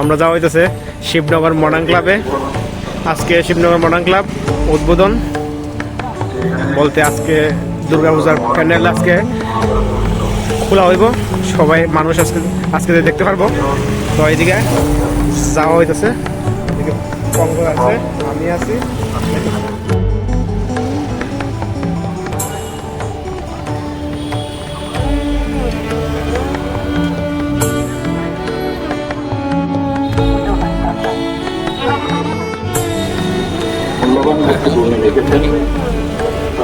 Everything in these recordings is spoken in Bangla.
আমরা যাওয়া হইতেছে শিবনগর মডার্ন ক্লাবে। আজকে শিবনগর মডার্ন ক্লাব উদ্বোধন বলতে আজকে দুর্গাপূজার প্যান্ডেল আজকে খোলা হইব, সবাই মানুষ আজকে দেখতে পারবো। তো এইদিকে যাওয়া হইতেছে, এদিকে পঙ্কজ আছে, আমি আছি।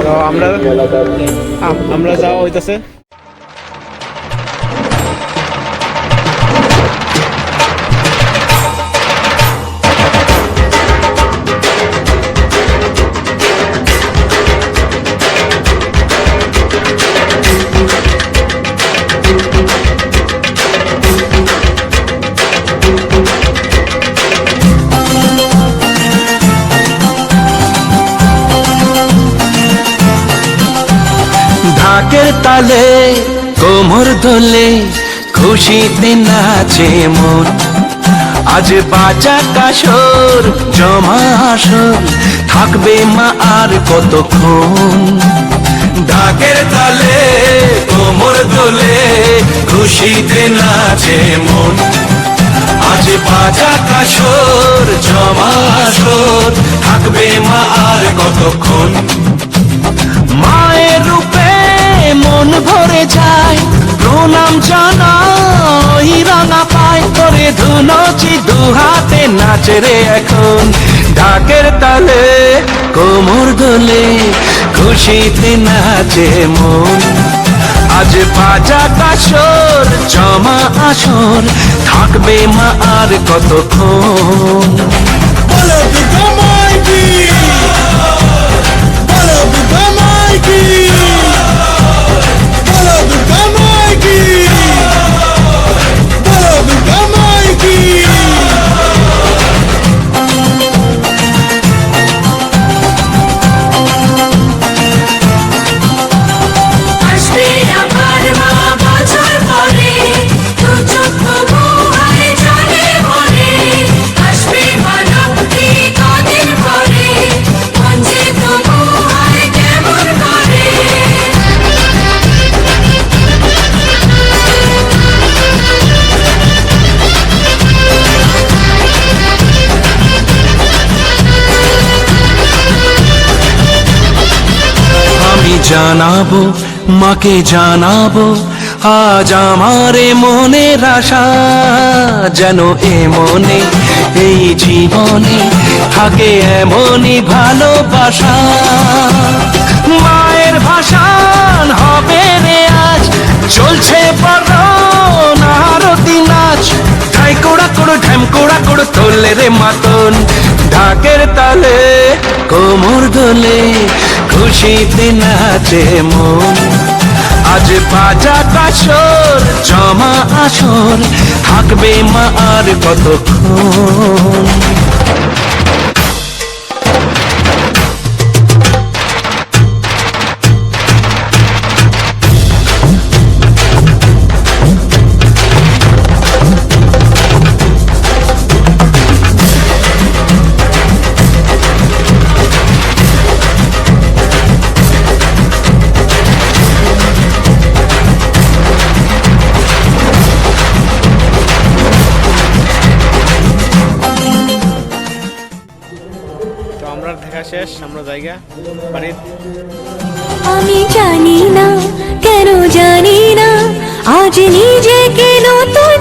তো আমরা যাওয়া হইতেছে। ঢাকের তালে কোমর দোলে খুশিতে নাচে মন, আজ বাজা কাসর জমা আসর থাকবে মা আর কতক্ষণ। ঢাকের তালে কোমর দোলে খুশিতে নাচে মন, আজ বাজা কাসর জমা আসর থাকবে মা আর কতক্ষণ। মায়ের রূপে মন ভরে যায়, প্রণাম জানাই রাঙা পায় করে ধুনচি দুহাতে নাচে রে এখন। ঢাকের তালে কোমর দোলে খুশিতে নাচে মন, আজ বাজা কাসর জমা আসর থাকবে মা আর কতক্ষণ। বলো দুর্গা মাই কি, বলো দুর্গা মাই কি, বলো দুর্গা মাই কি, বলো দুর্গা মাই কি। জানাবো মাকে জানাবো আজ আমারে মনের আশা, যেন এ মনে এই জীবনে থাকে এমনই ভালোবাসা। মায়ের ভাষান হবে রে আজ, চলছে বরণ আরতি নাচ, ঠাই কোড়া কোড়ো ঢ্যাম কোড়া কোড়ো তোলে রে মাতন। ঢাকের তালে কোমর দোলে খুশিতে নাচে মন, আজ বাজা কাসর জমা আসর থাকবে মা আর কতক্ষণ। দেখা শেষ, আমরা জায়গা বাড়ির। আমি জানি না কেন জানি না আজ নিজেকে নতুন